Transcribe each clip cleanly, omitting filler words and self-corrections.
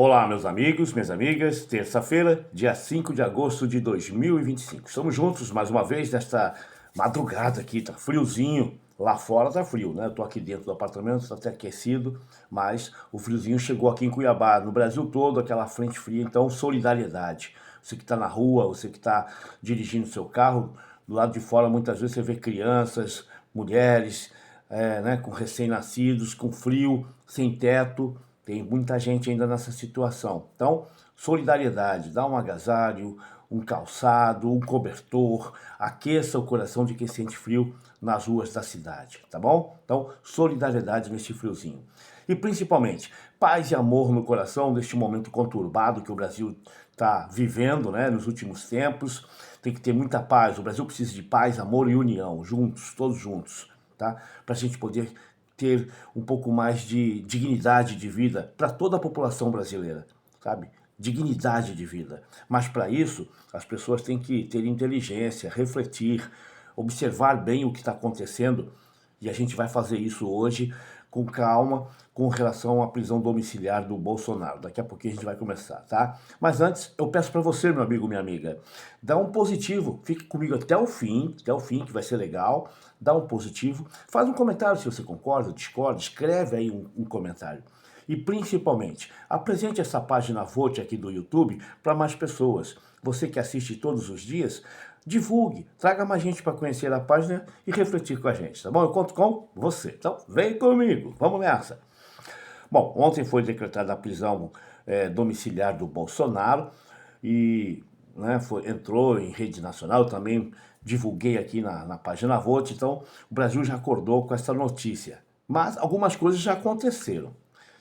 Olá, meus amigos, minhas amigas, terça-feira, dia 5 de agosto de 2025. Estamos juntos mais uma vez nesta madrugada aqui, tá friozinho, lá fora tá frio, né? Eu tô aqui dentro do apartamento, tá até aquecido, mas o friozinho chegou aqui em Cuiabá, no Brasil todo, aquela frente fria, então solidariedade. Você que tá na rua, você que tá dirigindo seu carro, do lado de fora muitas vezes você vê crianças, mulheres, né, com recém-nascidos, com frio, sem teto. Tem muita gente ainda nessa situação. Então, solidariedade, dá um agasalho, um calçado, um cobertor, aqueça o coração de quem sente frio nas ruas da cidade, tá bom? Então, solidariedade nesse friozinho. E principalmente, paz e amor no coração neste momento conturbado que o Brasil está vivendo, né, nos últimos tempos. Tem que ter muita paz. O Brasil precisa de paz, amor e união, juntos, todos juntos, tá? Para a gente poder ter um pouco mais de dignidade de vida para toda a população brasileira, sabe? Dignidade de vida. Mas para isso, as pessoas têm que ter inteligência, refletir, observar bem o que está acontecendo, e a gente vai fazer isso hoje com calma, com relação à prisão domiciliar do Bolsonaro. Daqui a pouquinho a gente vai começar, tá? Mas antes, eu peço para você, meu amigo, minha amiga, dá um positivo, fique comigo até o fim, que vai ser legal, dá um positivo, faz um comentário se você concorda, discorda, escreve aí um comentário. E principalmente, apresente essa página Vote aqui do YouTube para mais pessoas. Você que assiste todos os dias, divulgue, traga mais gente para conhecer a página e refletir com a gente, tá bom? Eu conto com você. Então, vem comigo, vamos nessa. Bom, ontem foi decretada a prisão domiciliar do Bolsonaro e né, entrou em rede nacional, eu também divulguei aqui na página Vote, então o Brasil já acordou com essa notícia. Mas algumas coisas já aconteceram.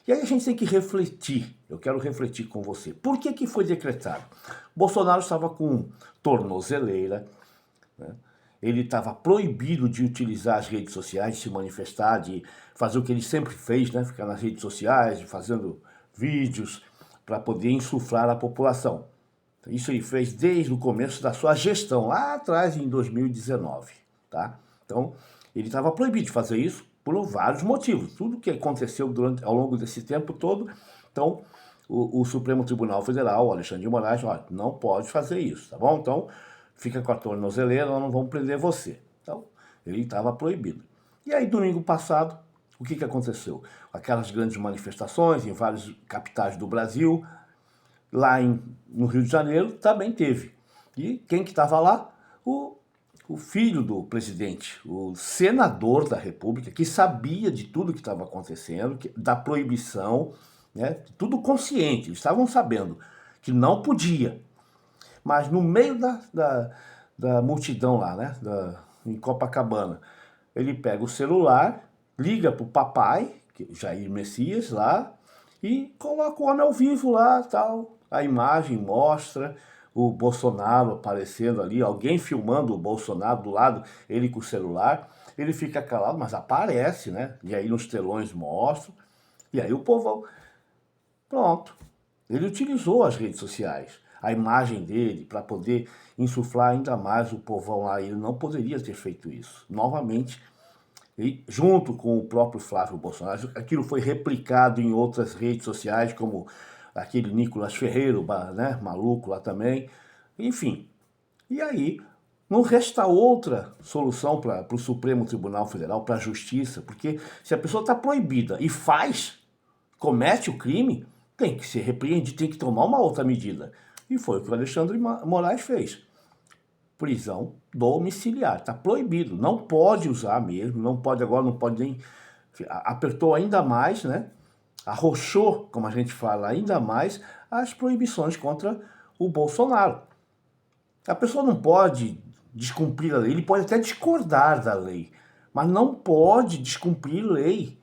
E aí a gente tem que refletir, eu quero refletir com você. Por que foi decretado? Bolsonaro estava com tornozeleira, né? Ele estava proibido de utilizar as redes sociais, de se manifestar, de fazer o que ele sempre fez, né? Ficar nas redes sociais, fazendo vídeos para poder insuflar a população. Isso ele fez desde o começo da sua gestão, lá atrás em 2019, tá? Então, ele estava proibido de fazer isso por vários motivos. Tudo que aconteceu ao longo desse tempo todo, então, o Supremo Tribunal Federal, o Alexandre de Moraes, ó, não pode fazer isso, tá bom? Então, fica com a tornozeleira, nós não vamos prender você. Então, ele estava proibido. E aí, domingo passado, o que aconteceu? Aquelas grandes manifestações em várias capitais do Brasil, lá no Rio de Janeiro também teve. E quem que estava lá? O filho do presidente, o senador da República, que sabia de tudo que estava acontecendo, da proibição, né? Tudo consciente, eles estavam sabendo que não podia. Mas no meio da multidão lá, né? Em Copacabana, ele pega o celular, liga pro papai, Jair Messias lá, e coloca o homem ao vivo lá, tal. A imagem mostra o Bolsonaro aparecendo ali, alguém filmando o Bolsonaro do lado, ele com o celular. Ele fica calado, mas aparece, né? E aí nos telões mostram. E aí o povão, pronto. Ele utilizou as redes sociais, a imagem dele, para poder insuflar ainda mais o povão lá. Ele não poderia ter feito isso. Novamente, e junto com o próprio Flávio Bolsonaro, aquilo foi replicado em outras redes sociais, como aquele Nicolas Ferreira, né, maluco lá também, enfim. E aí, não resta outra solução para o Supremo Tribunal Federal, para a Justiça, porque se a pessoa está proibida e comete o crime, tem que ser repreendido, tem que tomar uma outra medida. E foi o que o Alexandre Moraes fez. Prisão domiciliar, está proibido, não pode usar mesmo, não pode agora, não pode nem... Apertou ainda mais, né? Arrochou, como a gente fala, ainda mais as proibições contra o Bolsonaro. A pessoa não pode descumprir a lei, ele pode até discordar da lei, mas não pode descumprir lei.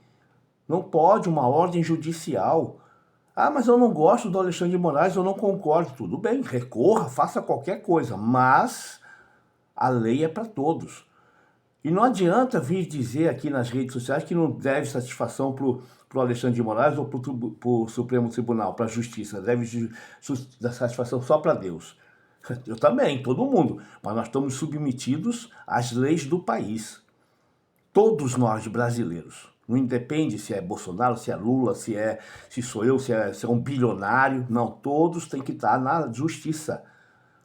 Não pode uma ordem judicial. Ah, mas eu não gosto do Alexandre de Moraes, eu não concordo. Tudo bem, recorra, faça qualquer coisa, mas a lei é para todos. E não adianta vir dizer aqui nas redes sociais que não deve satisfação para o Alexandre de Moraes ou para o Supremo Tribunal, para a Justiça. Deve dar satisfação só para Deus. Eu também, todo mundo. Mas nós estamos submetidos às leis do país. Todos nós brasileiros. Não independe se é Bolsonaro, se é Lula, se sou eu, se é um bilionário. Não, todos têm que estar na justiça,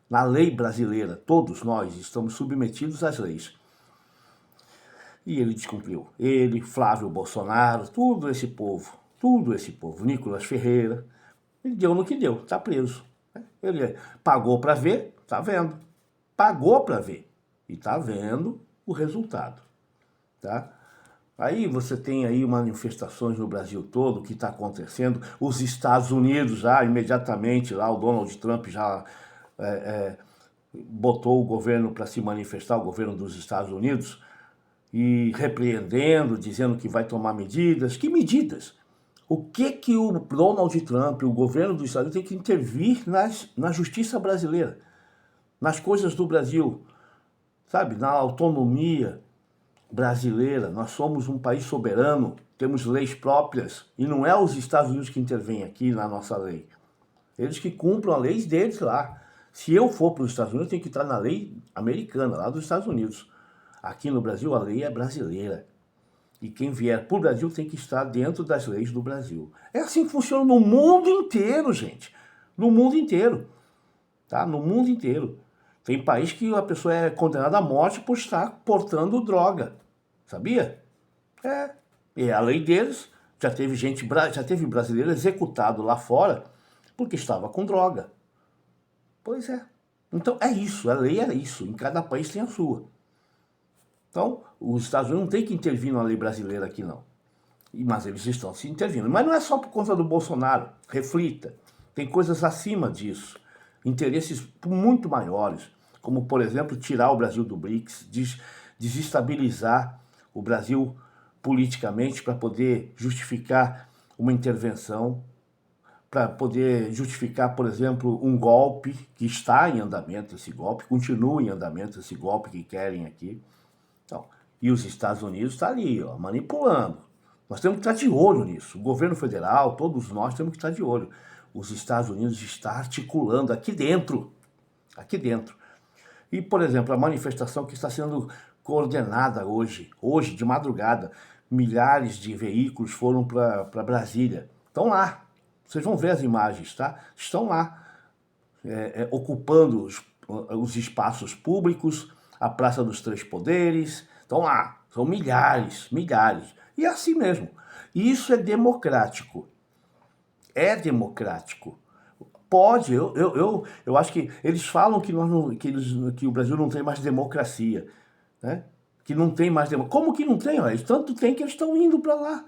na lei brasileira. Todos nós estamos submetidos às leis. E ele descumpriu. Ele, Flávio Bolsonaro, todo esse povo, Nicolas Ferreira, ele deu no que deu, está preso. Ele pagou para ver, está vendo. Pagou para ver e está vendo o resultado, tá? Aí você tem aí manifestações no Brasil todo, o que está acontecendo. Os Estados Unidos já imediatamente, lá o Donald Trump já botou o governo para se manifestar, o governo dos Estados Unidos, e repreendendo, dizendo que vai tomar medidas. Que medidas? O que o Donald Trump, o governo dos Estados Unidos, tem que intervir na justiça brasileira, nas coisas do Brasil, sabe? Na autonomia brasileira. Nós somos um país soberano, temos leis próprias, e não é os Estados Unidos que intervêm aqui na nossa lei. Eles que cumpram a lei deles lá. Se eu for para os Estados Unidos, eu tenho que estar na lei americana, lá dos Estados Unidos. Aqui no Brasil, a lei é brasileira. E quem vier para o Brasil tem que estar dentro das leis do Brasil. É assim que funciona no mundo inteiro, gente. No mundo inteiro. Tá? No mundo inteiro. Tem país que a pessoa é condenada à morte por estar portando droga. Sabia? É. E é a lei deles. Já teve brasileiro executado lá fora porque estava com droga. Pois é. Então é isso. A lei é isso. Em cada país tem a sua. Então, os Estados Unidos não tem que intervir na lei brasileira aqui, não. Mas eles estão se intervindo. Mas não é só por conta do Bolsonaro. Reflita. Tem coisas acima disso. Interesses muito maiores. Como, por exemplo, tirar o Brasil do BRICS, desestabilizar o Brasil politicamente para poder justificar uma intervenção, para poder justificar, por exemplo, um golpe que está em andamento, esse golpe, continua em andamento esse golpe que querem aqui. Então, e os Estados Unidos estão ali, ó, manipulando. Nós temos que estar de olho nisso. O governo federal, todos nós temos que estar de olho. Os Estados Unidos estão articulando aqui dentro. Aqui dentro. E, por exemplo, a manifestação que está sendo coordenada hoje de madrugada, milhares de veículos foram para Brasília. Estão lá. Vocês vão ver as imagens, tá? Estão lá, ocupando os espaços públicos, a Praça dos Três Poderes. Estão lá. São milhares. E é assim mesmo. Isso é democrático. É democrático. Pode, eu acho que eles falam que o Brasil não tem mais democracia, né? Que não tem mais democracia. Como que não tem? Olha, tanto tem que eles estão indo para lá.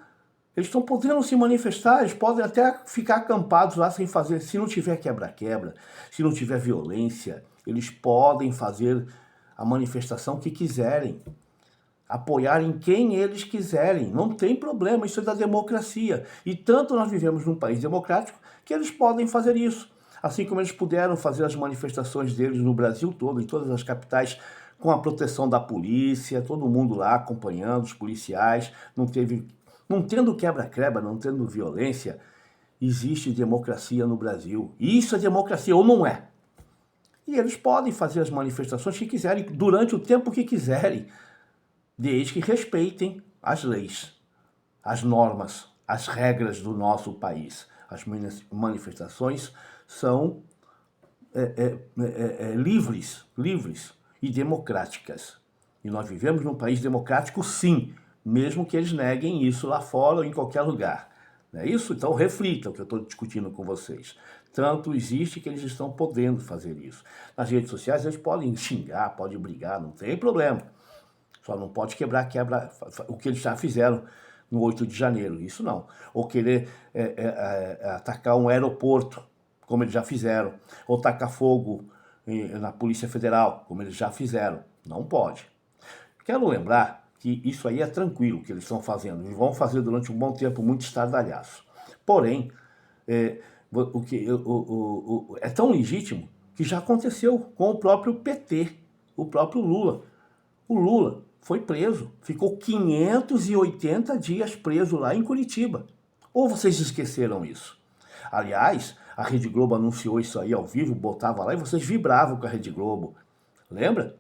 Eles estão podendo se manifestar, eles podem até ficar acampados lá sem fazer. Se não tiver quebra-quebra, se não tiver violência, eles podem fazer a manifestação que quiserem. Apoiar em quem eles quiserem. Não tem problema, isso é da democracia. E tanto nós vivemos num país democrático que eles podem fazer isso. Assim como eles puderam fazer as manifestações deles no Brasil todo, em todas as capitais, com a proteção da polícia, todo mundo lá acompanhando, os policiais, não tendo quebra-quebra, não tendo violência, existe democracia no Brasil. E isso é democracia ou não é? E eles podem fazer as manifestações que quiserem, durante o tempo que quiserem, desde que respeitem as leis, as normas, as regras do nosso país. As manifestações são livres e democráticas. E nós vivemos num país democrático, sim, mesmo que eles neguem isso lá fora ou em qualquer lugar. Não é isso? Então reflitam o que eu estou discutindo com vocês. Tanto existe que eles estão podendo fazer isso. Nas redes sociais eles podem xingar, podem brigar, não tem problema. Só não pode quebrar o que eles já fizeram no 8 de janeiro, isso não. Ou querer atacar um aeroporto, como eles já fizeram. Ou tacar fogo na Polícia Federal, como eles já fizeram. Não pode. Quero lembrar que isso aí é tranquilo, que eles estão fazendo. E vão fazer durante um bom tempo muito estardalhaço. Porém, é tão legítimo que já aconteceu com o próprio PT, o próprio Lula. O Lula foi preso, ficou 580 dias preso lá em Curitiba. Ou vocês esqueceram isso? Aliás, a Rede Globo anunciou isso aí ao vivo, botava lá e vocês vibravam com a Rede Globo. Lembra?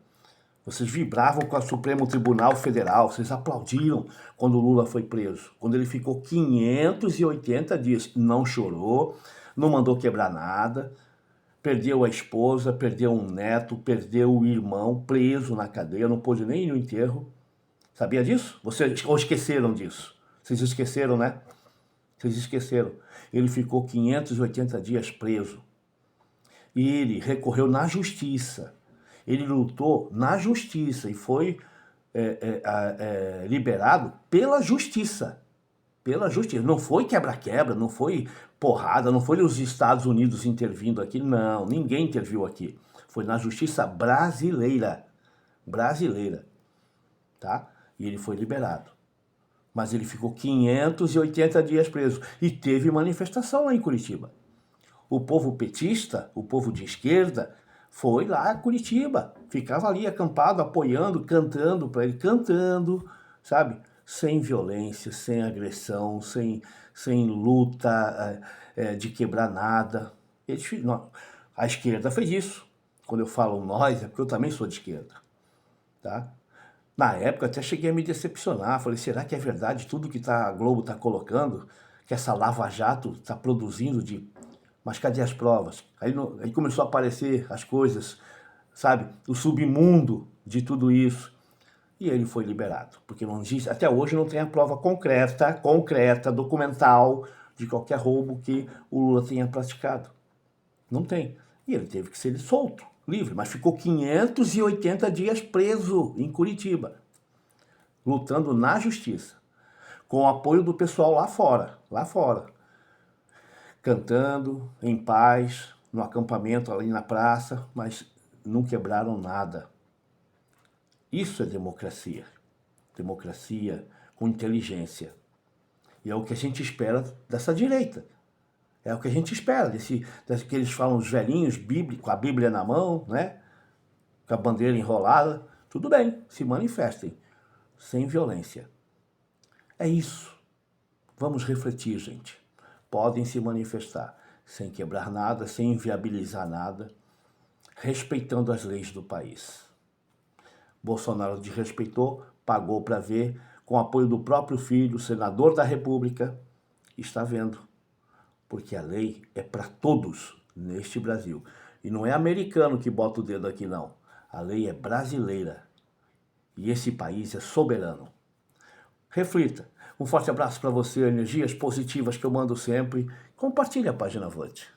Vocês vibravam com o Supremo Tribunal Federal, vocês aplaudiram quando o Lula foi preso, quando ele ficou 580 dias, não chorou, não mandou quebrar nada, perdeu a esposa, perdeu um neto, perdeu o irmão preso na cadeia, não pôde nem ir no enterro. Sabia disso? Vocês ou esqueceram disso? Vocês esqueceram, né? Vocês esqueceram. Ele ficou 580 dias preso. E ele recorreu na justiça. Ele lutou na justiça e foi liberado pela justiça. Pela justiça. Não foi quebra-quebra, não foi porrada, não foi os Estados Unidos intervindo aqui. Não, ninguém interviu aqui. Foi na justiça brasileira. Brasileira. Tá? E ele foi liberado. Mas ele ficou 580 dias preso. E teve manifestação lá em Curitiba. O povo petista, o povo de esquerda, foi lá a Curitiba. Ficava ali acampado, apoiando, cantando para ele, cantando, sabe? Sem violência, sem agressão, sem luta de quebrar nada. A esquerda fez isso. Quando eu falo nós, é porque eu também sou de esquerda. Tá? Na época até cheguei a me decepcionar. Falei, será que é verdade tudo que a Globo está colocando? Que essa Lava Jato está produzindo de... Mas cadê as provas? Aí começou a aparecer as coisas, sabe? O submundo de tudo isso. E ele foi liberado. Porque não existe, até hoje não tem a prova concreta, documental, de qualquer roubo que o Lula tenha praticado. Não tem. E ele teve que ser solto, livre. Mas ficou 580 dias preso em Curitiba, lutando na justiça, com o apoio do pessoal lá fora, cantando, em paz, no acampamento ali na praça, mas não quebraram nada. Isso é democracia. Democracia com inteligência. E é o que a gente espera dessa direita. É o que a gente espera, que eles falam, os velhinhos, com a Bíblia na mão, né? Com a bandeira enrolada. Tudo bem, se manifestem, sem violência. É isso. Vamos refletir, gente. Podem se manifestar sem quebrar nada, sem inviabilizar nada, respeitando as leis do país. Bolsonaro desrespeitou, pagou para ver, com o apoio do próprio filho, senador da República, está vendo. Porque a lei é para todos neste Brasil. E não é americano que bota o dedo aqui, não. A lei é brasileira. E esse país é soberano. Reflita. Um forte abraço para você, energias positivas que eu mando sempre. Compartilhe a página Avante.